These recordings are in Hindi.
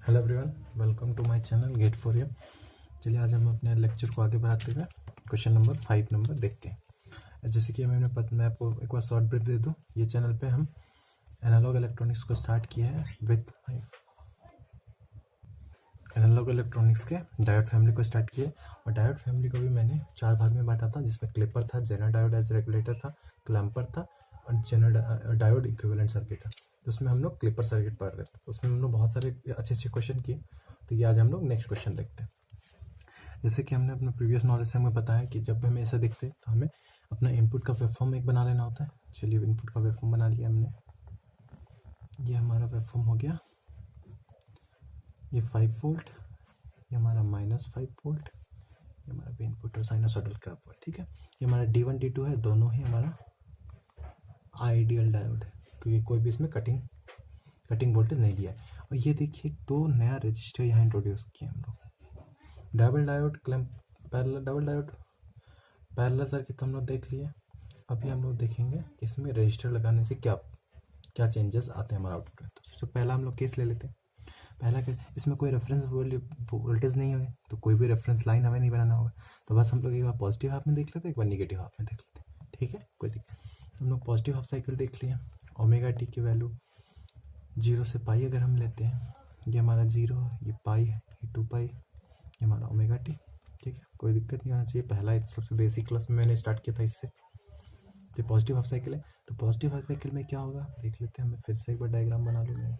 Hello everyone, welcome to my channel get for you. चलिए आज हम अपने लेक्चर को आगे बढ़ाते हुए क्वेश्चन नंबर 5 देखते हैं। जैसे कि मैं आपको एक बार शॉर्ट ब्रीफ दे दूं। ये चैनल पे हम एनालॉग इलेक्ट्रॉनिक्स को स्टार्ट किया है विद एनालॉग इलेक्ट्रॉनिक्स के डायोड फैमिली को स्टार्ट किया। और डायोड फैमिली को भी मैंने 4 भाग में बांटा था, जिसमें क्लिपर था, जेनर डायोड एज रेगुलेटर था, क्लैम्पर था और जेनर डायोड इक्विवेलेंट सर्किट था। तो उसमें हम लोग क्लिपर सर्किट पढ़ रहे थे। तो उसमें हम लोग बहुत सारे अच्छे अच्छे क्वेश्चन किए। तो ये आज हम लोग नेक्स्ट क्वेश्चन देखते हैं। जैसे कि हमने अपने प्रीवियस नॉलेज से हमें बताया कि जब हमें ऐसा दिखते तो हमें अपना इनपुट का वेवफॉर्म एक बना लेना होता है। चलिए इनपुट का वेवफॉर्म बना लिया हमने। ये हमारा वेवफॉर्म हो गया। ये 5 वोल्ट, ये हमारा -5 वोल्ट, ये हमारा भी इनपुट और साइनोसॉइडल ग्राफ है। ठीक है, ये हमारा D1 D2 है, दोनों ही हमारा आइडियल डायोड है, क्योंकि कोई भी इसमें कटिंग वोल्टेज नहीं दिया है। और ये देखिए दो नया रजिस्टर यहाँ इंट्रोड्यूस किया हम लोग, डबल डायोड पैरेलल सर्किट हम लोग देख लिए। अभी हम लोग देखेंगे कि इसमें रजिस्टर लगाने से क्या क्या चेंजेस आते हैं हमारा आउटपुट में। तो सबसे पहला हम लोग केस ले लेते हैं। पहला केस, इसमें कोई रेफरेंस वोल्टेज नहीं होगी, तो कोई भी रेफरेंस लाइन हमें नहीं बनाना होगा। तो बस हम लोग एक बार पॉजिटिव हाफ में देख लेते हैं, एक बार निगेटिव हाफ में देख लेते हैं। ठीक है, कोई दिक्कत। हम लोग पॉजिटिव हाफ साइकिल देख लिए। ओमेगा टी की वैल्यू 0 से पाई अगर हम लेते हैं, ये हमारा 0 है, ये पाई है, ये 2 पाई, ये हमारा ओमेगा टी। ठीक है, कोई दिक्कत नहीं होना चाहिए। पहला सबसे बेसिक क्लास में मैंने स्टार्ट किया था इससे। तो पॉजिटिव हाफ साइकिल है, तो पॉजिटिव हाफ साइकिल में क्या होगा देख लेते हैं। मैं फिर से एक बार डायग्राम बना लूँगा,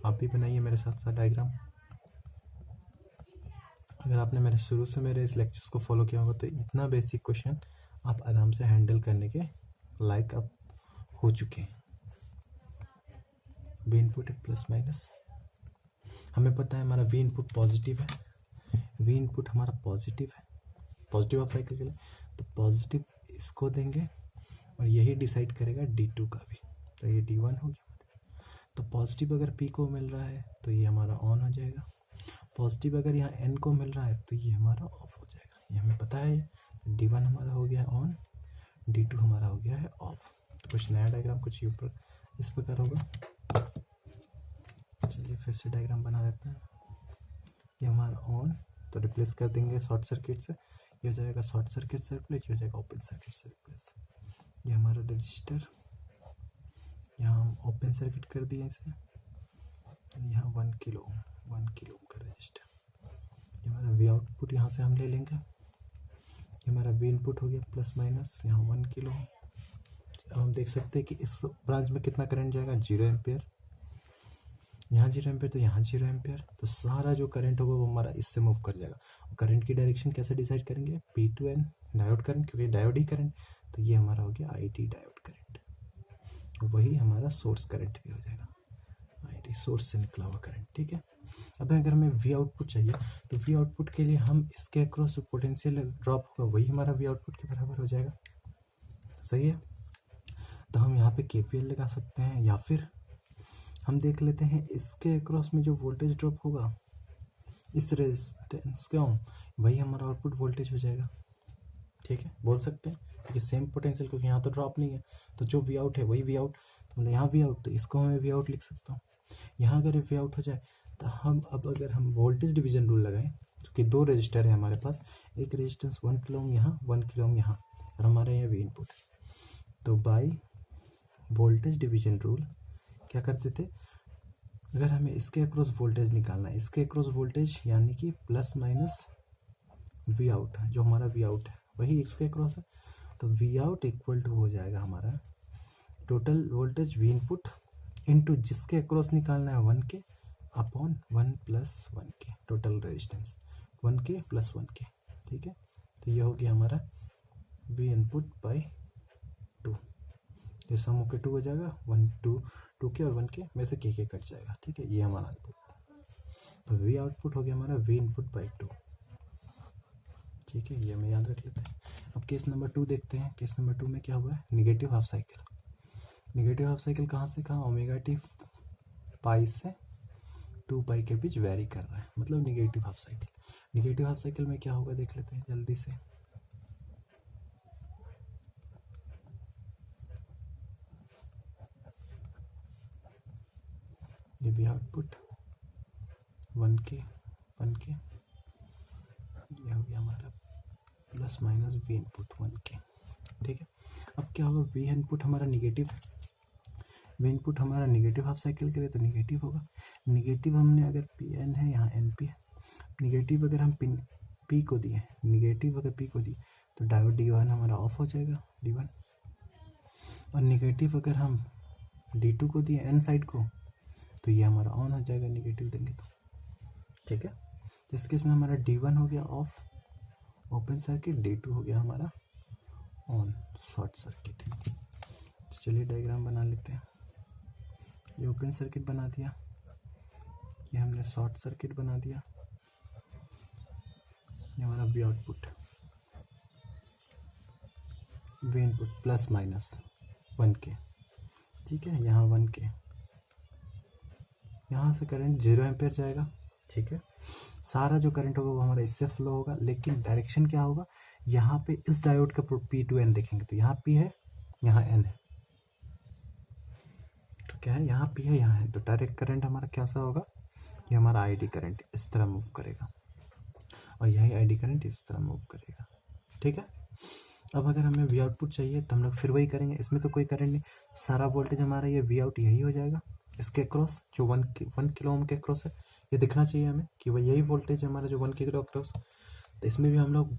आप भी बनाइए मेरे साथ साथ डायग्राम। अगर आपने मेरे शुरू से मेरे इस लेक्चर्स को फॉलो किया होगा तो इतना बेसिक क्वेश्चन आप आराम से हैंडल करने के लायक आप हो चुके हैं। वी इनपुट है प्लस माइनस, हमें पता है हमारा वी इनपुट पॉजिटिव है, वी इनपुट हमारा पॉजिटिव है पॉजिटिव ऑफ साइकिल के लिए। तो पॉजिटिव इसको देंगे और यही डिसाइड करेगा D2 का भी। तो ये D1 हो गया। तो पॉजिटिव अगर P को मिल रहा है तो ये हमारा ऑन हो जाएगा। पॉजिटिव अगर यहाँ N को मिल रहा है तो ये हमारा ऑफ हो जाएगा। ये हमें पता है। D1 हमारा हो गया है ऑन, D2 हमारा हो गया है ऑफ। तो कुछ नया डायग्राम कुछ ऊपर इस प्रकार होगा। चलिए फिर से डायग्राम बना लेते हैं। ये हमारा ऑन, तो रिप्लेस कर देंगे शॉर्ट सर्किट से। ये हो जाएगा शॉर्ट सर्किट से रिप्लेस, ये हो जाएगा ओपन सर्किट से रिप्लेस। ये हमारा रजिस्टर, यहाँ हम ओपन सर्किट कर दिए इसे। यहाँ 1 किलो का रजिस्टर। ये हमारा वी आउटपुट यहाँ से हम ले लेंगे। ये हमारा वी इनपुट हो गया प्लस माइनस, यहाँ 1 किलो। अब हम देख सकते हैं कि इस ब्रांच में कितना करंट जाएगा, 0 एम्पियर। यहाँ 0 एम्पियर तो यहाँ 0 एम्पियर। तो सारा जो करंट होगा वो हमारा इससे मूव कर जाएगा। और करंट की डायरेक्शन कैसे डिसाइड करेंगे, P2N डायोड करंट, क्योंकि डायोड ही करंट। तो ये हमारा हो गया ID डायोड करंट। वही हमारा सोर्स करंट भी हो जाएगा, ID सोर्स से निकला हुआ करंट। ठीक है, अब अगर हमें वी आउटपुट चाहिए तो वी आउटपुट के लिए हम इसके अक्रॉस जो पोटेंशियल ड्रॉप होगा वही हमारा वी आउटपुट के बराबर हो जाएगा। सही है, तो हम यहाँ पे KVL लगा सकते हैं, या फिर हम देख लेते हैं इसके अक्रॉस में जो वोल्टेज ड्रॉप होगा इस रेजिस्टेंस के वही हमारा आउटपुट वोल्टेज हो जाएगा। ठीक है, बोल सकते हैं क्योंकि सेम पोटेंशियल, क्योंकि यहाँ तो ड्रॉप नहीं है। तो जो वी आउट है वही वी आउट, तो मतलब यहाँ वी आउट, तो इसको मैं वी आउट लिख सकता हूँ। यहाँ अगर वी आउट हो जाए तो हम अब अगर हम वोल्टेज डिवीजन रूल लगाएं, क्योंकि दो रजिस्टर है हमारे पास, एक रेजिस्टेंस 1 किलो ओम यहाँ, 1 किलो ओम यहाँ, और हमारे यहाँ वी इनपुट। तो बाई वोल्टेज डिवीजन रूल क्या करते थे, अगर हमें इसके अक्रॉस वोल्टेज निकालना है, इसके अक्रॉस वोल्टेज यानी कि प्लस माइनस वी आउट, जो हमारा वी आउट है वही इसके अक्रॉस है। तो वी आउट इक्वल टू हो जाएगा हमारा total voltage V input into जिसके अक्रॉस निकालना है 1K upon 1 + 1K, total resistance 1K + 1K। ठीक है, तो ये हो गया हमारा वी इनपुट बाई 2। ये सम होकर 2 हो जाएगा, 2K और 1K में से K कट जाएगा। ठीक है, ये हमारा इनपुट। तो वी आउटपुट हो गया हमारा वी इनपुट बाई 2। ठीक है, ये हमें याद रख लेते हैं। अब केस नंबर 2 देखते हैं। केस नंबर 2 में क्या हुआ है, negative half cycle. Negative half cycle कहाँ से कहाँ, ओमेगा टी पाई से 2 पाई के बीच वेरी कर रहा है, मतलब negative half cycle. Negative half cycle में क्या होगा देख लेते हैं जल्दी से। ये भी आउटपुट, 1 के ये हो गया हमारा प्लस माइनस वी इनपुट 1 के। ठीक है, अब क्या होगा, वी इनपुट हमारा निगेटिव है, वी इनपुट हमारा निगेटिव हाफ साइकिल के लिए तो निगेटिव होगा। निगेटिव हमने अगर पी एन है, यहाँ एन पी है, निगेटिव अगर हम पी को दिए, निगेटिव अगर पी को दिए तो डायोड D1 हमारा ऑफ हो जाएगा, D1। और निगेटिव अगर हम D2 को दिए एन साइड को तो ये हमारा ऑन हो जाएगा, निगेटिव देंगे तो। ठीक है, इस केस में हमारा D1 हो गया ऑफ ओपन सर्किट, D2 हो गया हमारा ऑन शॉर्ट सर्किट। तो चलिए डायग्राम बना लेते हैं। ये ओपन सर्किट बना दिया, ये हमने शॉर्ट सर्किट बना दिया, ये हमारा we output, we input plus minus 1 के। ठीक है, यहाँ 1 के, यहाँ से करंट 0 एम्पेयर जाएगा। ठीक है, सारा जो करंट होगा वो हमारा इससे फ्लो होगा, लेकिन डायरेक्शन क्या होगा, यहाँ पे इस डायोड का P2N देखेंगे तो यहाँ P है, यहाँ N है, तो क्या है, यहाँ P है, यहाँ है, तो डायरेक्ट करंट हमारा कैसा होगा, ये हमारा ID करंट इस तरह मूव करेगा और यही ID करंट इस तरह मूव करेगा। ठीक है, अब अगर हमें वी आउटपुट चाहिए तो हम लोग फिर वही करेंगे, इसमें तो कोई करंट नहीं, सारा वोल्टेज हमारा ये वी आउट यही हो जाएगा, इसके क्रॉस जो 1 किलो ओम के क्रॉस है, ये दिखना चाहिए हमें कि वह यही वोल्टेज हमारा जो 1 किलो क्रॉस। तो इसमें भी हम लोग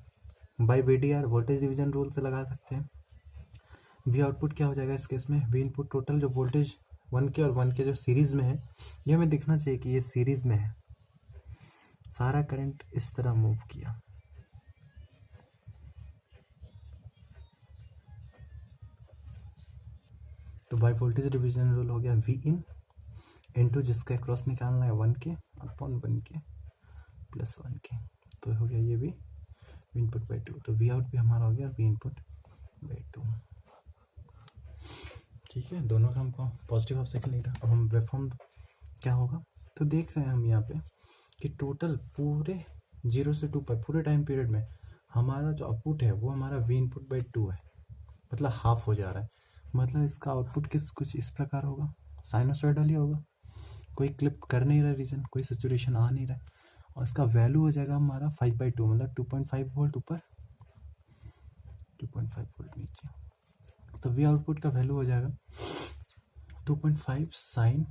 by VDR voltage division rule से लगा सकते हैं। वी आउटपुट क्या हो जाएगा इस केस में, वी इनपुट टोटल जो वोल्टेज 1 के और 1 के जो सीरीज में है, ये हमें दिखना चाहिए कि ये सीरीज में है, सारा करंट इस तरह मूव किया। तो बाय वोल्टेज डिवीजन रूल हो गया वी इन इनटू जिसका क्रॉस निकालना है 1 के अपॉन 1 के प्लस 1 के, तो हो गया ये भी वी इनपुट बाई 2। तो वी आउट भी हमारा हो गया वी इनपुट बाई 2। ठीक है, दोनों का हमको पॉजिटिव हाफ साइकिल नहीं था। अब हम वेवफॉर्म क्या होगा, तो देख रहे हैं हम यहाँ पे कि टोटल पूरे 0 से 2 पर पूरे टाइम पीरियड में हमारा जो आउटपुट है वो हमारा वी इनपुट बाई 2 है, मतलब हाफ हो जा रहा है। मतलब इसका आउटपुट कुछ इस प्रकार होगा, साइनोसॉइडल ही होगा, कोई क्लिप कर नहीं रहा रीजन, कोई सैचुरेशन आ नहीं रहा है, और इसका वैल्यू हो जाएगा हमारा 5/2, मतलब 2.5 वोल्ट ऊपर 2.5 वोल्ट नीचे। तो वी आउटपुट का वैल्यू हो जाएगा 2.5 sine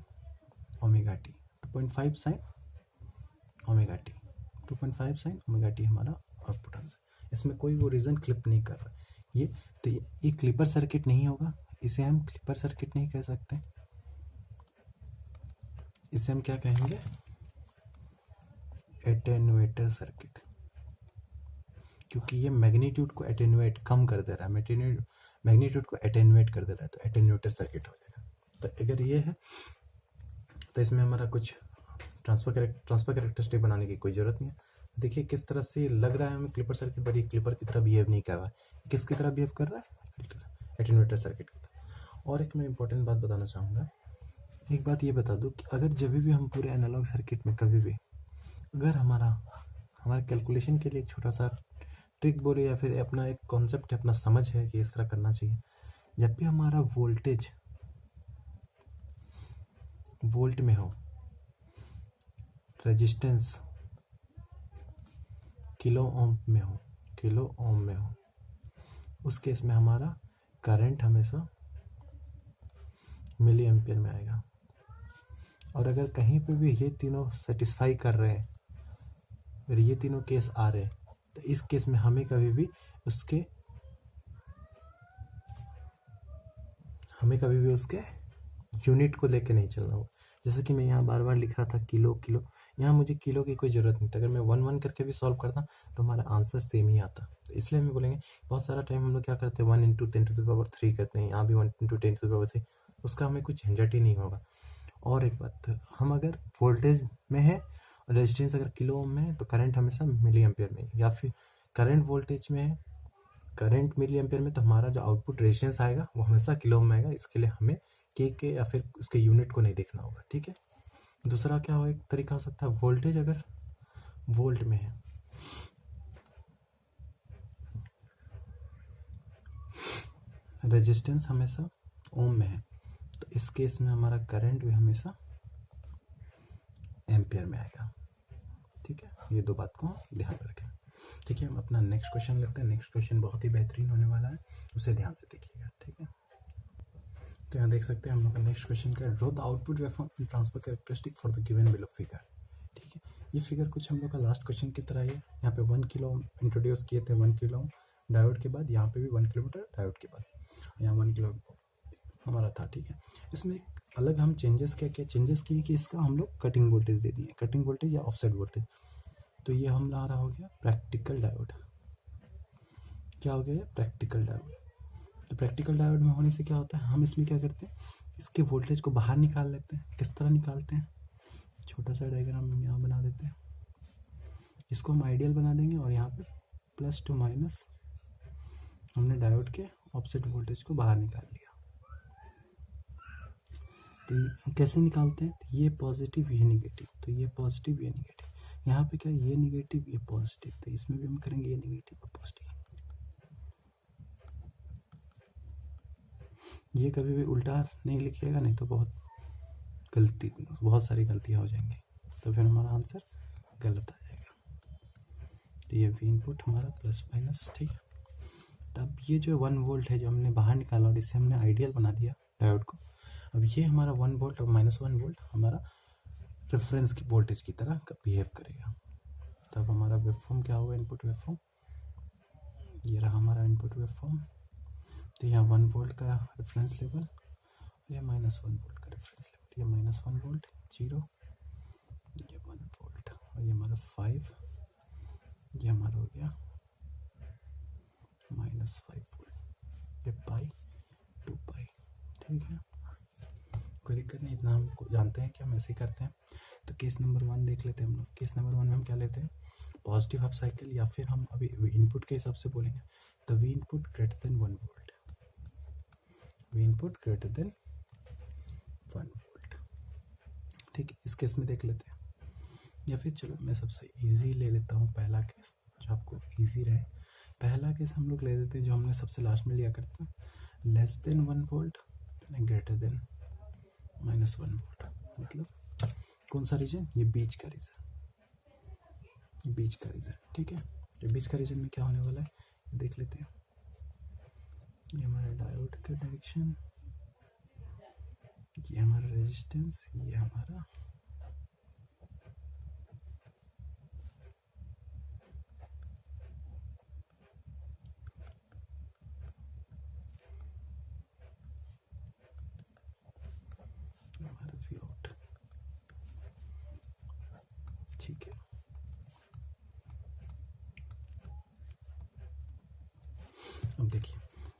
omega T, 2.5 sine omega T, 2.5 sine omega T हमारा आउटपुट आंसर। इसमें कोई वो रीजन क्लिप नहीं कर रहा ये, तो ये क्लिपर सर्किट नहीं होगा, इसे हम क्लिपर सर्किट नहीं कह सकते, इसे हम क्या कहेंगे, एटेन्यूएटर सर्किट, क्योंकि ये मैग्नीट्यूड को एटेन्यूएट कम कर दे रहा है, मैग्नीट्यूड को एटेन्यूएट कर दे रहा है, तो एटेन्यूएटर सर्किट हो जाएगा। तो अगर ये है तो इसमें हमारा कुछ ट्रांसफर कैरेक्टरिस्टिक बनाने की कोई जरूरत नहीं है। देखिए किस तरह से लग रहा है हमें क्लिपर सर्किट, बट ये क्लिपर की तरह बिहेव नहीं कर रहा है, किसकी तरह बिहेव कर रहा है, एटेन्यूएटर सर्किट की तरह। और एक मैं इंपॉर्टेंट बात बताना चाहूँगा, एक बात ये बता दूँ कि अगर जब भी हम पूरे एनालॉग सर्किट में कभी भी अगर हमारे कैलकुलेशन के लिए एक छोटा सा ट्रिक बोले या फिर अपना एक कॉन्सेप्ट है, अपना समझ है कि इस तरह करना चाहिए, जब भी हमारा वोल्टेज वोल्ट में हो, रेजिस्टेंस किलो ओम में हो, उस केस में हमारा करंट हमेशा मिली एम्पियर में आएगा। और अगर कहीं पे भी ये तीनों सेटिस्फाई कर रहे हैं, अगर ये तीनों केस आ रहे हैं, तो इस केस में हमें कभी भी उसके यूनिट को लेके नहीं चलना होगा। जैसे कि मैं यहाँ बार बार लिख रहा था किलो, यहाँ मुझे किलो की कोई ज़रूरत नहीं था, अगर मैं 1 करके भी सॉल्व करता तो हमारा आंसर सेम ही आता। तो इसलिए हम बोलेंगे बहुत सारा टाइम हम लोग क्या करते हैं 1 × 10⁻³ करते हैं, यहाँ भी 1 × 10⁻3, उसका हमें कुछ झंझट ही नहीं होगा। और एक बात, हम अगर वोल्टेज में है और रेजिस्टेंस अगर किलो ओम में है तो करंट हमेशा मिली एम्पियर में, या फिर करंट वोल्टेज में है, करंट मिली एम्पियर में, तो हमारा जो आउटपुट रेजिस्टेंस आएगा वो हमेशा किलो ओम में आएगा। इसके लिए हमें के या फिर उसके यूनिट को नहीं देखना होगा। ठीक है, दूसरा क्या हो, एक तरीका हो सकता है वोल्टेज अगर वोल्ट में है, रेजिस्टेंस हमेशा ओम में है, तो इस केस में हमारा करंट भी हमेशा एम्पियर में आएगा। ठीक है, ये दो बात को ध्यान में रखें। ठीक है, हम अपना नेक्स्ट क्वेश्चन लेते हैं। नेक्स्ट क्वेश्चन बहुत ही बेहतरीन होने वाला है, उसे ध्यान से देखिएगा। ठीक है, तो यहाँ देख सकते हैं हम लोग का नेक्स्ट क्वेश्चन का, draw the output waveform and transfer characteristic for the given below figure. ठीक है, ये फिगर कुछ हम लोग का लास्ट क्वेश्चन की तरह ही है। यहाँ पे 1 किलो इंट्रोड्यूस किए थे, 1 किलो डायोड के बाद, यहाँ पे भी 1 किलोमीटर डायोड के बाद, यहाँ 1 किलो हमारा था। ठीक है, इसमें एक अलग हम चेंजेस क्या चेंजेस किए कि इसका हम लोग कटिंग वोल्टेज दे दिए, कटिंग वोल्टेज या ऑफसेट वोल्टेज। तो ये हम ला रहा हो गया प्रैक्टिकल डायोड। क्या हो गया ये? Practical diode. तो प्रैक्टिकल डायोड में होने से क्या होता है, हम इसमें क्या करते हैं, इसके वोल्टेज को बाहर निकाल लेते हैं। किस तरह निकालते हैं, छोटा सा डायग्राम हम यहाँ बना देते हैं। इसको हम आइडियल बना देंगे और यहाँ पे प्लस टू माइनस हमने डायोड के ऑफसेट वोल्टेज को बाहर निकाल लिया। तो कैसे निकालते हैं, तो ये पॉजिटिव ये निगेटिव, तो ये पॉजिटिव ये निगेटिव, यहाँ पे क्या ये निगेटिव ये पॉजिटिव, तो इसमें भी हम करेंगे ये निगेटिव और पॉजिटिव। ये कभी भी उल्टा नहीं लिखिएगा, नहीं तो बहुत सारी गलतियाँ हो जाएंगी, तो फिर हमारा आंसर गलत आ जाएगा। तो ये वी इनपुट हमारा प्लस माइनस। ठीक है, अब ये जो 1 वोल्ट है जो हमने बाहर निकाला और इसे हमने आइडियल बना दिया डायोड को, अब ये हमारा 1 वोल्ट और -1 वोल्ट हमारा रेफरेंस की वोल्टेज की तरह बिहेव करेगा। तब हमारा वेवफॉर्म क्या होगा, इनपुट वेवफॉर्म, ये रहा हमारा इनपुट वेवफॉर्म। तो यहाँ 1 वोल्ट का रेफरेंस लेवल और ये -1 वोल्ट का रेफरेंस लेवल, ये -1 वोल्ट 0, ये 1 वोल्ट और ये हमारा 5, ये हमारा हो गया -5 वोल्ट, ये पाई 2 पाई। ठीक है, कोई दिक्कत नहीं, इतना हम जानते हैं कि हम ऐसे ही करते हैं। तो केस नंबर 1 देख लेते हैं हम लोग। केस नंबर 1 में हम क्या लेते हैं, पॉजिटिव हाफ साइकिल, या फिर हम अभी इनपुट के हिसाब से बोलेंगे तो V input greater than 1 volt, we input greater than 1 volt. ठीक है, इस केस में देख लेते हैं, या फिर चलो मैं सबसे इजी ले लेता हूँ पहला केस, जो आपको इजी रहे। पहला केस हम लोग ले लेते हैं जो हमने सबसे लास्ट में लिया करते हैं, less than 1 volt greater than -1 volt. मतलब कौन सा रीजन, ये बीच का रीजन, बीच का रीजन। ठीक है, तो बीच का रीजन में क्या होने वाला है देख लेते हैं। ये हमारा डायोड का डायरेक्शन, ये हमारा रेजिस्टेंस, ये हमारा वी आउट। ठीक है, अब देखिए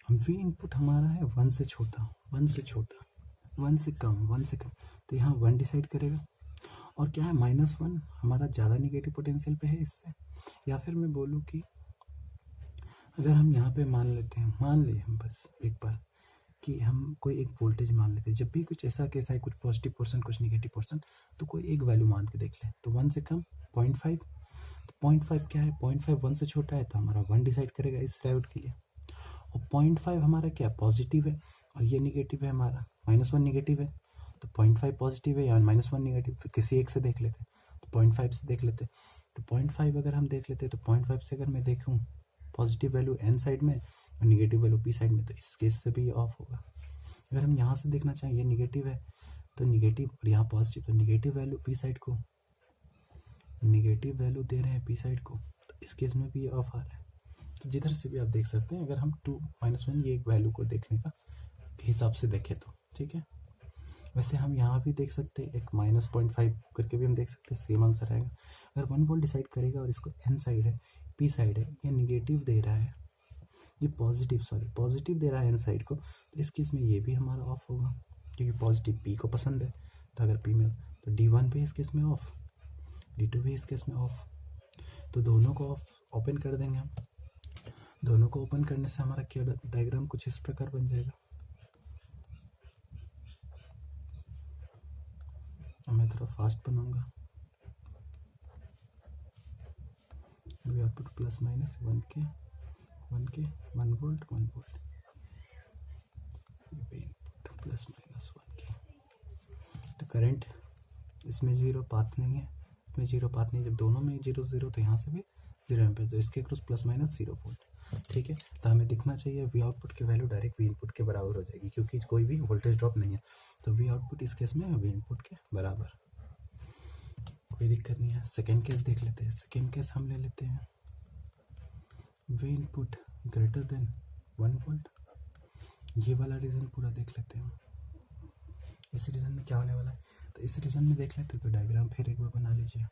हम वी इनपुट हमारा है 1 से छोटा, 1 से छोटा, 1 से कम, 1 से कम, तो यहाँ 1 डिसाइड करेगा। और क्या है, -1 हमारा ज़्यादा निगेटिव पोटेंशियल पे है इससे। या फिर मैं बोलूँ कि अगर हम यहाँ पे मान लेते हैं, मान लिए हम बस एक बार कि हम कोई एक वोल्टेज मान लेते हैं, जब भी कुछ ऐसा केस है, कुछ पॉजिटिव पर्सन कुछ निगेटिव पर्सन, तो कोई एक वैल्यू मान के देख लें। तो 1 से कम 0.5, तो 0.5 क्या है, 0.5 1 से छोटा है, तो हमारा 1 डिसाइड करेगा इस डायोड के लिए। और 0.5 हमारा क्या पॉजिटिव है और ये निगेटिव है, हमारा -1 निगेटिव है, तो 0.5 पॉजिटिव है या -1 निगेटिव, तो किसी एक से देख लेते हैं, तो 0.5 से देख लेते हैं। तो 0.5 अगर हम देख लेते हैं, तो 0.5 से अगर मैं देखूँ पॉजिटिव वैल्यू n साइड में और निगेटिव वैल्यू p साइड में, तो इस केस से भी ऑफ होगा। अगर हम यहाँ से देखना चाहें, ये निगेटिव है तो निगेटिव, और यहाँ पॉजिटिव, तो निगेटिव वैल्यू p साइड को, निगेटिव वैल्यू दे रहे हैं p साइड को, तो इस केस में भी ऑफ आ रहा है। तो जिधर से भी आप देख सकते हैं, अगर हम 2 -1 ये एक वैल्यू को देखने का हिसाब से देखें तो ठीक है। वैसे हम यहाँ भी देख सकते हैं, एक -0.5 करके भी हम देख सकते हैं, सेम आंसर आएगा। अगर 1 वोल्ट डिसाइड करेगा और इसको n साइड है, p साइड है, ये निगेटिव दे रहा है, ये पॉजिटिव दे रहा है n साइड को, तो इस केस में ये भी हमारा ऑफ होगा, क्योंकि पॉजिटिव p को पसंद है। तो अगर p में, तो D1 भी इस केस में ऑफ, D2 भी इस केस में ऑफ, तो दोनों को ऑफ ओपन कर देंगे हम। दोनों को ओपन करने से हमारा क्या डायग्राम कुछ इस प्रकार बन जाएगा। मैं थोड़ा फास्ट बनाऊंगा। वी आउटपुट प्लस माइनस 1 के 1 volt 1 volt, input plus minus 1 के। तो करंट इसमें 0 पाथ नहीं है, में जीरो पाथ नहीं, जब दोनों में जीरो जीरो तो यहाँ से भी जीरो एम्पेयर, तो इसके क्रॉस प्लस माइनस 0 वोल्ट। ठीक है, तो हमें दिखना चाहिए वी आउटपुट की वैल्यू डायरेक्ट वी इनपुट के बराबर हो जाएगी, क्योंकि कोई भी वोल्टेज ड्रॉप नहीं है, तो वी आउटपुट इस केस में वी इनपुट के बराबर, कोई दिक्कत नहीं है। सेकेंड केस देख लेते हैं। सेकेंड केस हम ले लेते हैं we input greater than 1 volt. ये वाला रीजन पूरा देख लेते हैं। इस रीजन में क्या होने वाला है, तो इस रीजन में देख लेते हैं। तो डायग्राम फिर एक बार बना लीजिए।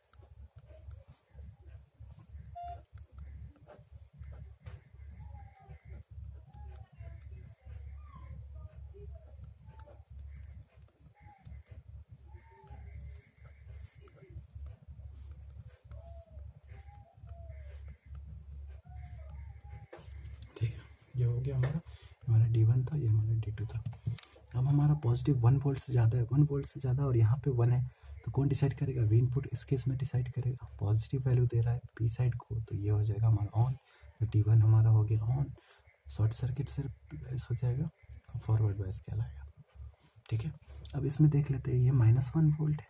ठीक है, ये हो गया हमारा D1 था, ये हमारा D2 था। अब हमारा पॉजिटिव 1 वोल्ट से ज़्यादा है, 1 वोल्ट से ज़्यादा, और यहाँ पे 1 है, तो कौन डिसाइड करेगा, वी इनपुट इस केस में डिसाइड करेगा। पॉजिटिव वैल्यू दे रहा है पी साइड को, तो ये हो जाएगा हमारा ऑन, तो D1 हमारा हो गया ऑन, शॉर्ट सर्किट से रिप्लेस हो जाएगा, फॉरवर्ड बायस कहलाएगा। ठीक है, अब इसमें देख लेते हैं, ये -1 वोल्ट है,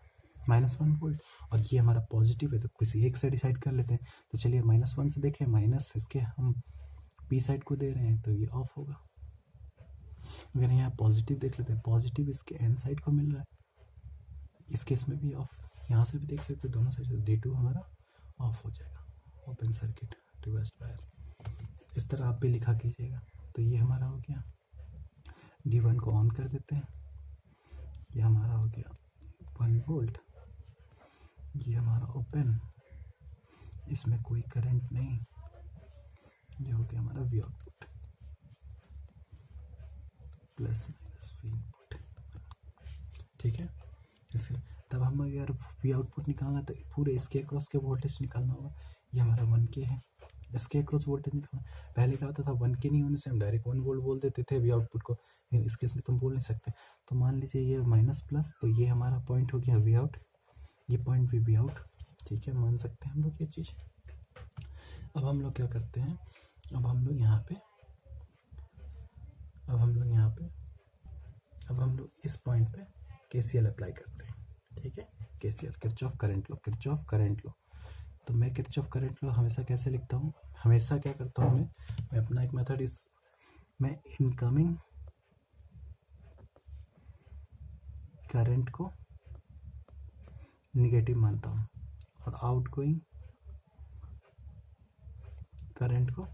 -1 वोल्ट, और ये हमारा पॉजिटिव है, तो किसी एक से डिसाइड कर लेते हैं। तो चलिए -1 से देखें, माइनस इसके हम पी साइड को दे रहे हैं, तो ये ऑफ होगा। अगर यहाँ पॉजिटिव देख लेते हैं, पॉजिटिव इसके एन साइड को मिल रहा है, इस केस में भी ऑफ, यहाँ से भी देख सकते हैं दोनों साइड से, D2 हमारा ऑफ हो जाएगा, ओपन सर्किट रिवर्स बायस। इस तरह आप भी लिखा कीजिएगा। तो ये हमारा हो गया, D1 को ऑन कर देते हैं, ये हमारा हो गया 1 वोल्ट, ये हमारा ओपन, इसमें कोई करंट नहीं, ये हो गया हमारा we output plus minus we input. ठीक है, इसे तब हम अगर वी आउटपुट निकालना तो पूरे इसके अक्रॉस के वोल्टेज निकालना होगा। ये हमारा 1K है, इसके अक्रॉस वोल्टेज निकालना। पहले क्या होता था, 1K नहीं होने से हम डायरेक्ट 1 वोल्ट बोल देते थे वी आउटपुट को, लेकिन इस केस में तुम बोल नहीं सकते। तो मान लीजिए ये माइनस प्लस, तो ये हमारा पॉइंट हो गया वी आउट, ये पॉइंट भी वी आउट। ठीक है, मान सकते हैं हम लोग ये चीज़। अब हम लोग क्या करते हैं, अब हम लोग यहाँ पे इस पॉइंट पे KCL अप्लाई करते हैं। ठीक है, KCL किरचॉफ करंट लो। तो मैं किरचॉफ करंट लो हमेशा कैसे लिखता हूँ, हमेशा क्या करता हूँ मैं अपना एक मेथड मैं इनकमिंग करंट को निगेटिव मानता हूँ और आउटगोइंग करंट को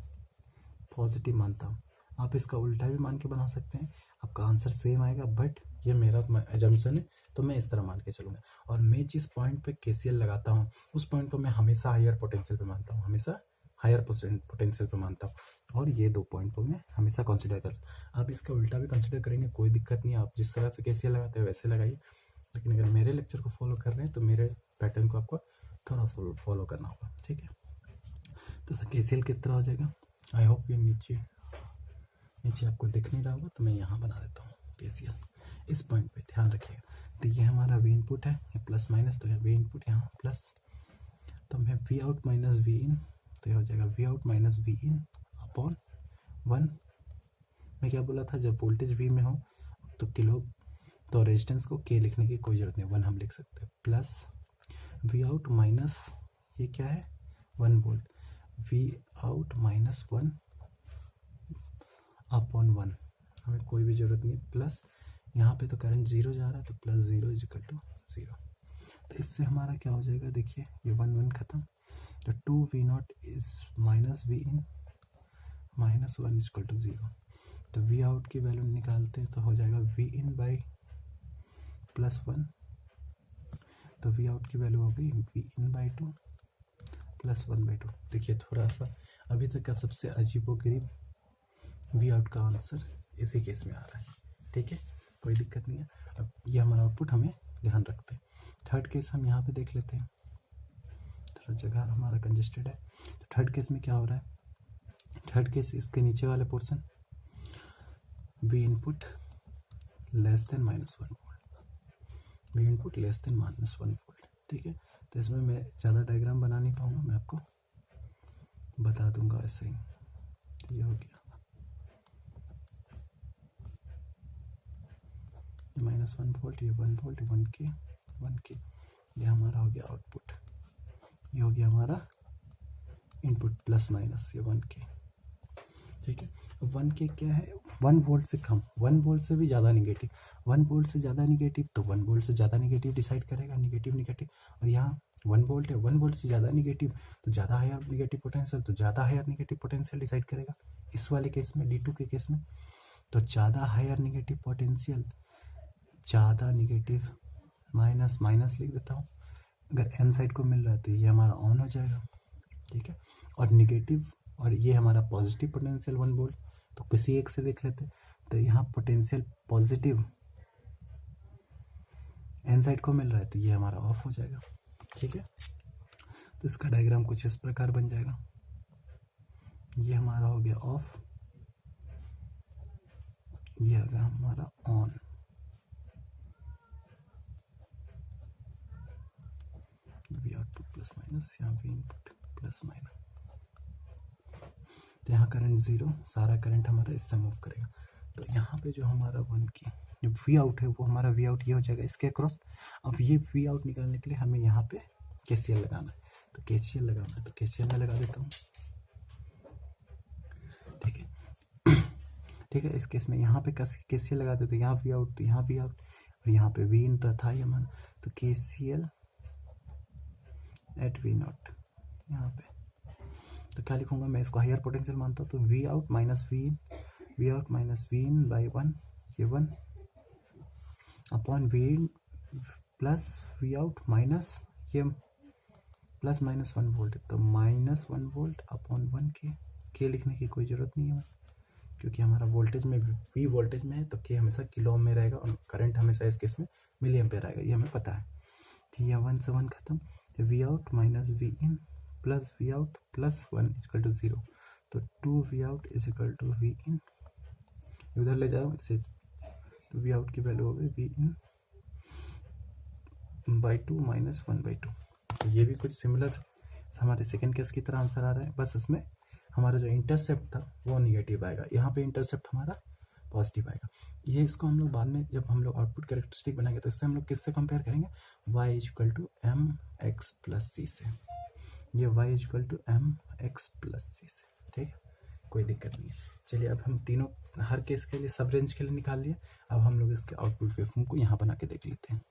पॉजिटिव मानता हूँ। आप इसका उल्टा भी मान के बना सकते हैं, आपका आंसर सेम आएगा, बट ये मेरा एजम्पशन है, तो मैं इस तरह मान के चलूँगा। और मैं जिस पॉइंट पे KCL लगाता हूँ उस पॉइंट को मैं हमेशा हायर पोटेंशियल पे मानता हूँ, हमेशा हायर पोटेंशियल पे मानता हूँ। और ये 2 पॉइंट को मैं हमेशा कंसिडर करता हूँ। आप इसका उल्टा भी कंसिडर करेंगे, कोई दिक्कत नहीं है, आप जिस तरह से KCL लगाते हैं वैसे लगाइए। लेकिन अगर मेरे लेक्चर को फॉलो कर रहे हैं तो मेरे पैटर्न को आपको थोड़ा फॉलो करना होगा। ठीक है, तो KCL किस तरह हो जाएगा, आई होप ये नीचे आपको दिख नहीं रहा होगा, तो मैं यहाँ बना देता हूँ KCL। इस पॉइंट पे ध्यान रखिएगा। तो ये हमारा वी इनपुट है, ये प्लस माइनस, तो वी इनपुट यहाँ प्लस, तो मैं V out minus V in, तो ये हो जाएगा V out minus V in upon 1। मैं क्या बोला था, जब वोल्टेज V में हो तो किलो, तो रेजिस्टेंस को K लिखने की कोई ज़रूरत नहीं, 1 हम लिख सकते हैं, प्लस वी आउट माइनस, ये क्या है 1 volt, V out minus 1 upon 1, हमें कोई भी ज़रूरत नहीं, प्लस यहाँ पे तो करंट 0 जा रहा है, तो प्लस 0 इज इक्वल टू 0। तो इससे हमारा क्या हो जाएगा, देखिए ये 1 खत्म, तो 2V0 is minus V in minus 1 is equal to 0। तो वी आउट की वैल्यू निकालते हैं तो हो जाएगा वी इन बाई प्लस 1, तो वी आउट की वैल्यू हो गई वी इन बाई 2 प्लस 1/2। देखिए थोड़ा सा अभी तक का सबसे अजीबोगरीब वी आउट का आंसर इसी केस में आ रहा है। ठीक है, कोई दिक्कत नहीं है। अब ये हमारा आउटपुट हमें ध्यान रखते हैं। थर्ड केस हम यहाँ पे देख लेते हैं, थोड़ा जगह हमारा कंजेस्टेड है। तो थर्ड केस में क्या हो रहा है, थर्ड केस इसके नीचे वाले portion we input less than -1 volt, we input less than -1 volt. ठीक है, तो इसमें मैं ज़्यादा डायग्राम बना नहीं पाऊँगा, मैं आपको बता दूंगा ऐसे ही। तो ये हो गया -1 वोल्ट, ये 1 वोल्ट, 1K, ये हमारा हो गया आउटपुट। ये हो गया हमारा इनपुट प्लस माइनस ये 1K, ठीक है। 1K क्या है, 1 वोल्ट से कम, 1 वोल्ट से भी ज़्यादा निगेटिव, 1 वोल्ट से ज़्यादा निगेटिव तो 1 वोल्ट से ज़्यादा निगेटिव डिसाइड करेगा, निगेटिव निगेटिव। और यहाँ 1 वोल्ट है, 1 वोल्ट से ज़्यादा निगेटिव तो ज़्यादा हायर निगेटिव पोटेंशियल, तो ज़्यादा हायर निगेटिव पोटेंशियल डिसाइड करेगा। इस वाले केस में D2 के केस में तो ज़्यादा हायर निगेटिव पोटेंशियल, ज़्यादा निगेटिव माइनस माइनस लिख देता हूँ। अगर एन साइड को मिल रहा है तो ये हमारा ऑन हो जाएगा, ठीक है। और निगेटिव और ये हमारा पॉजिटिव पोटेंशियल 1 वोल्ट, तो किसी एक से देख लेते। तो यहाँ पोटेंशियल पॉजिटिव एन साइड को मिल रहा है तो ये हमारा ऑफ हो जाएगा, ठीक है। तो इसका डायग्राम कुछ इस प्रकार बन जाएगा, ये हमारा हो गया ऑफ, ये आ गया हमारा on. We output plus minus, यहाँ वी इनपुट प्लस माइनस। तो यहाँ करंट 0, सारा करंट हमारा इससे मूव करेगा। तो यहाँ पे जो हमारा 1K जो वी आउट है वो हमारा वी आउट ये हो जाएगा इसके अक्रॉस। अब ये वी आउट निकालने के लिए हमें यहाँ पे KCL लगाना है, तो KCL लगाना है तो KCL में लगा देता हूँ, ठीक है। ठीक है, इस केस में यहाँ पे KCL लगा देते, तो यहाँ वी आउट, तो यहाँ वी आउट, और यहाँ पे वी इन तो था ही हमारा, तो KCL एट वी नॉट यहाँ पे। तो क्या लिखूंगा मैं, इसको हायर पोटेंशियल मानता हूँ, तो V out minus V in, V out minus V in by 1, ये 1 upon V in plus V out minus ये प्लस माइनस 1 वोल्ट, तो माइनस 1 वोल्ट अपॉन 1K लिखने की कोई ज़रूरत नहीं है क्योंकि हमारा वोल्टेज में वी वोल्टेज में है, तो K हमेशा किलो ओम में रहेगा और करंट हमेशा इस केस में मिली एम्पेयर आएगा, ये हमें पता है। तो ये 1 से 1 खत्म, V out minus V in plus V out plus 1 equal to 0, तो 2 V out is equal to V in, उधर ले जा रहा हूँ इससे, तो वी आउट की वैल्यू हो गई वी इन बाई 2 माइनस 1/2। तो ये भी कुछ सिमिलर हमारे सेकेंड केस की तरह आंसर आ रहा है, बस इसमें हमारा जो इंटरसेप्ट था वो निगेटिव आएगा, यहाँ पे इंटरसेप्ट हमारा पॉजिटिव आएगा। ये इसको हम लोग बाद में जब हम लोग आउटपुट कैरेक्टरिस्टिक बनाएंगे तो इससे हम लोग किससे कंपेयर करेंगे, y equal to M X plus C से, ये y equal to M X plus C से, ठीक है, कोई दिक्कत नहीं है। चलिए अब हम तीनों हर केस के लिए सब रेंज के लिए निकाल लिए, अब हम लोग इसके आउटपुट वेवफॉर्म को यहाँ बना के देख लेते हैं।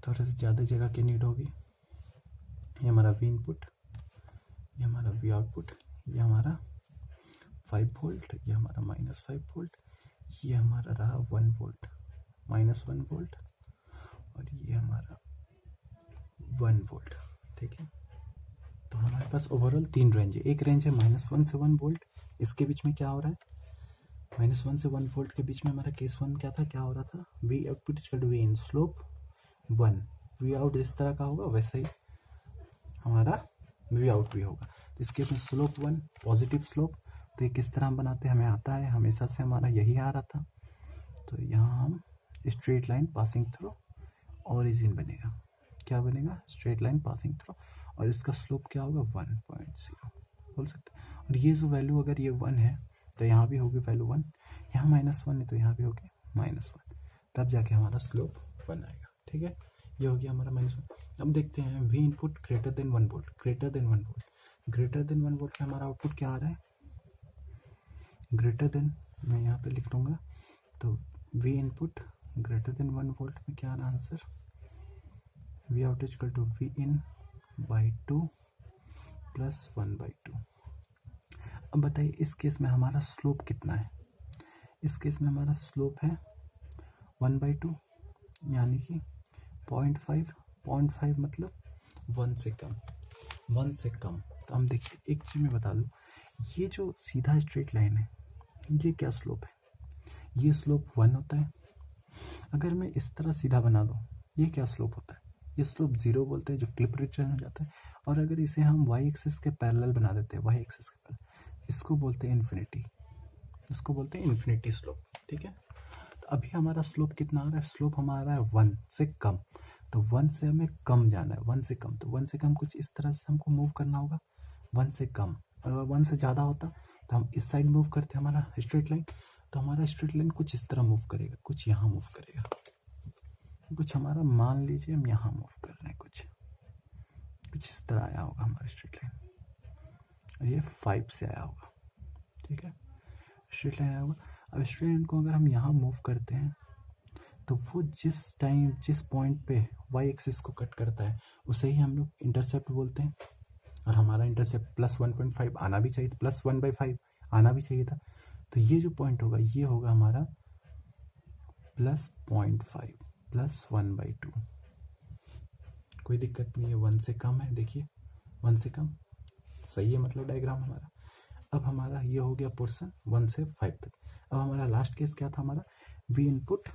थोड़ा सा ज़्यादा जगह की नीड होगी। ये हमारा वी इनपुट, ये हमारा वी आउटपुट, ये हमारा 5 वोल्ट, ये हमारा माइनस 5 वोल्ट, ये हमारा रहा 1 वोल्ट माइनस 1 वोल्ट, और ये हमारा 1 वोल्ट, ठीक है। तो हमारे पास ओवरऑल 3 रेंज है। एक रेंज है -1 से 1 वोल्ट, इसके बीच में क्या हो रहा है, -1 से 1 वोल्ट के बीच में हमारा केस 1 क्या था, क्या हो रहा था, V output equal to V in slope 1, वी आउट जिस तरह का होगा वैसे ही हमारा वी आउट भी होगा। तो इस केस में स्लोप 1 पॉजिटिव स्लोप, तो ये किस तरह हम बनाते हैं, हमें आता है, हमेशा से हमारा यही आ रहा था। तो यहाँ हम straight line passing through origin बनेगा, क्या बनेगा, स्ट्रेट लाइन पासिंग थ्रू, और इसका स्लोप क्या होगा 1.0 बोल सकते हैं। और ये जो वैल्यू अगर ये 1 है तो यहाँ भी होगी वैल्यू 1, यहाँ -1 है तो यहाँ भी होगी -1, तब जाके हमारा स्लोप 1 आएगा, ठीक है। ये हो गया हमारा -1। अब देखते हैं we input greater than 1 volt, greater than 1 volt, greater than 1 volt में हमारा आउटपुट क्या आ रहा है, ग्रेटर देन, मैं यहाँ पे लिख लूँगा, तो V input greater than 1 volt में क्या आ रहा है answer, V out equal to V in by 2 plus 1/2। अब बताइए इस केस में हमारा स्लोप कितना है, इस केस में हमारा स्लोप है 1/2 यानी कि 0.5 मतलब 1 से कम, 1 से कम। तो हम देखिए एक चीज़ में बता दूँ, ये जो सीधा स्ट्रेट लाइन है ये क्या स्लोप है, ये स्लोप 1 होता है। अगर मैं इस तरह सीधा बना दूँ ये क्या स्लोप होता है, ये स्लोप 0 बोलते हैं, जो क्लिप रिटर्न हो जाता है। और अगर इसे हम y एक्सिस के पैरेलल बना देते हैं, y एक्सिस के पैरेलल, इसको बोलते हैं इन्फिनिटी, इसको बोलते हैं इन्फिनिटी स्लोप, ठीक है। तो अभी हमारा स्लोप कितना आ रहा है, स्लोप हमारा है 1 से कम, तो 1 से हमें कम जाना है, 1 से कम, तो 1 से कम कुछ इस तरह से हमको मूव करना होगा, 1 से कम। अगर 1 से ज़्यादा होता तो हम इस साइड मूव करते हमारा स्ट्रेट लाइन, तो हमारा स्ट्रेट लाइन कुछ इस तरह मूव करेगा, कुछ यहाँ मूव करेगा, कुछ हमारा मान लीजिए हम यहाँ मूव कर रहे हैं कुछ, कुछ इस तरह आया होगा हमारा स्ट्रेट लाइन, और ये 5 से आया होगा, ठीक है, स्ट्रेट लाइन आया होगा। अब स्ट्रेट लाइन को अगर हम यहाँ मूव करते हैं तो वो जिस पॉइंट पे वाई एक्सिस को कट करता है उसे ही हम लोग इंटरसेप्ट बोलते हैं, और हमारा इंटरसेप्ट प्लस 1.5 आना भी चाहिए था, प्लस 1/5 आना भी चाहिए था। तो ये जो पॉइंट होगा ये होगा हमारा प्लस 0.5 प्लस 1/2। कोई दिक्कत नहीं है, 1 से कम है, देखिए 1 से कम सही है, मतलब डायग्राम हमारा। अब हमारा ये हो गया पोर्शन 1 से 5 तक। अब हमारा लास्ट केस क्या था हमारा, V input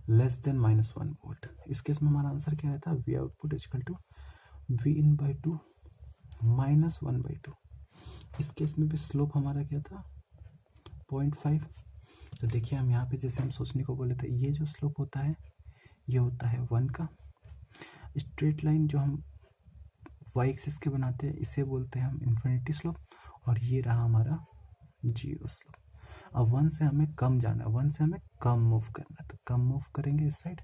less than -1 volt. इस केस में हमारा आंसर क्या आया था, V output equal to V in by 2 -1/2। इस केस में भी स्लोप हमारा क्या था 0.5। तो देखिए हम यहाँ पे जैसे हम सोचने को बोले थे, ये जो स्लोप होता है ये होता है 1 का। स्ट्रेट लाइन जो हम वाई एक्सिस के बनाते हैं इसे बोलते हैं हम इन्फिनिटी स्लोप, और ये रहा हमारा 0 स्लोप। अब 1 से हमें कम जाना है, 1 से हमें कम मूव करना है, तो कम मूव करेंगे इस साइड।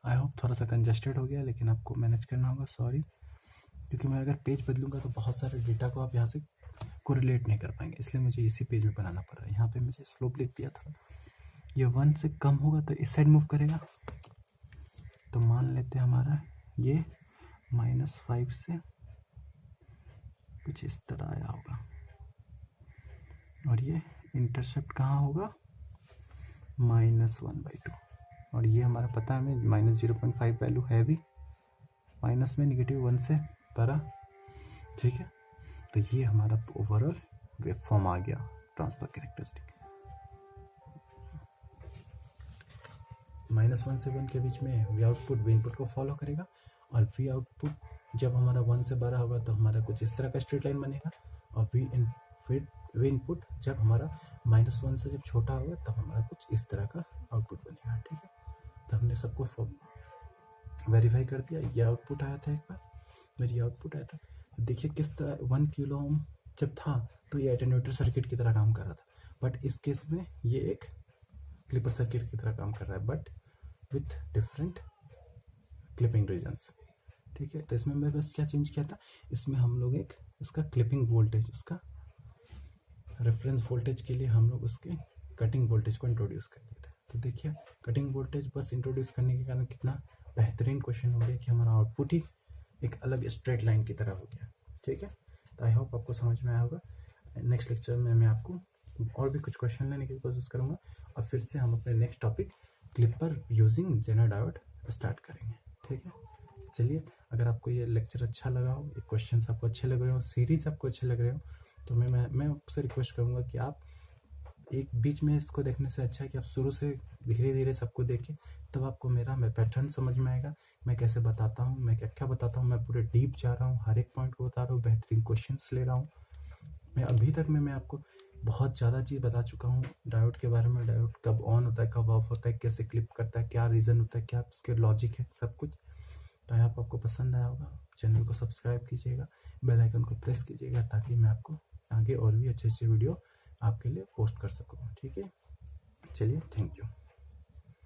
आई होप थोड़ा सा कंजस्टेड हो गया, लेकिन आपको मैनेज करना होगा, सॉरी, क्योंकि मैं अगर पेज बदलूंगा तो बहुत सारे डेटा को आप यहाँ से कोरिलेट नहीं कर पाएंगे, इसलिए मुझे इसी पेज में बनाना पड़ रहा है। यहाँ पे मुझे स्लोप लिख दिया था, ये 1 से कम होगा तो इस साइड मूव करेगा। तो मान लेते हैं हमारा ये -5 से कुछ इस तरह आया होगा, और ये इंटरसेप्ट कहाँ होगा -1/2, और ये हमारा पता है हमें -0.5 वैल्यू है भी, माइनस में -1 से बड़ा, ठीक है। तो ये हमारा ओवरऑल वेव फॉर्म आ गया, ट्रांसफर कैरेक्टरिस्टिक। -1 से 1 के बीच में वी आउटपुट वी इनपुट को फॉलो करेगा, और वी आउटपुट जब हमारा 1 से बड़ा होगा तो हमारा कुछ इस तरह का स्ट्रेट लाइन बनेगा, और वी इनपुट जब हमारा -1 से जब छोटा होगा तब हमारा कुछ इस तरह का आउटपुट बनेगा, ठीक है। तो हमने सबको वेरीफाई कर दिया, ये आउटपुट आया था, एक बार मेरी आउटपुट आया था। तो देखिए किस तरह 1 किलो ओम जब था तो ये एटेन्यूएटर सर्किट की तरह काम कर रहा था, बट इस केस में ये एक क्लिपर सर्किट की तरह काम कर रहा है, but with different clipping regions, ठीक है। तो इसमें मैं बस क्या चेंज किया था, इसमें हम लोग एक इसका क्लिपिंग वोल्टेज, उसका रेफरेंस वोल्टेज के लिए हम लोग उसके कटिंग वोल्टेज को इंट्रोड्यूस कर दिए थे। तो देखिए कटिंग वोल्टेज बस इंट्रोड्यूस करने के कारण कितना बेहतरीन क्वेश्चन हो गया कि हमारा आउटपुट ही एक अलग स्ट्रेट लाइन की तरह हो गया, ठीक है। तो आई होप आपको समझ में आया होगा। नेक्स्ट लेक्चर में मैं आपको और भी कुछ क्वेश्चन लेने की कोशिश करूँगा, और फिर से हम अपने next topic clipper using Zener diode start करेंगे, ठीक है। चलिए, अगर आपको ये लेक्चर अच्छा लगा हो, ये क्वेश्चन आपको अच्छे लग रहे हो, सीरीज आपको अच्छे लग रहे हो, तो मैं आपसे रिक्वेस्ट करूँगा कि आप एक बीच में इसको देखने से अच्छा है कि आप शुरू से धीरे धीरे सबको देखें, तब आपको मेरा पैटर्न समझ में आएगा, मैं कैसे बताता हूँ, मैं क्या क्या बताता हूँ, मैं पूरे डीप जा रहा हूँ, हर एक पॉइंट को बता रहा हूँ, बेहतरीन क्वेश्चंस ले रहा हूँ। मैं अभी तक मैं आपको बहुत ज़्यादा चीज़ बता चुका हूँ डायोड के बारे में, डायोड कब ऑन होता है, कब ऑफ होता है, कैसे क्लिप करता है, क्या रीज़न होता है, क्या उसके लॉजिक है, सब कुछ। तो यहाँ आपको पसंद आया होगा, चैनल को सब्सक्राइब कीजिएगा, बेल आइकन को प्रेस कीजिएगा, ताकि मैं आपको आगे और भी अच्छे अच्छे वीडियो आपके लिए पोस्ट कर सकूँ, ठीक है। चलिए, थैंक यू।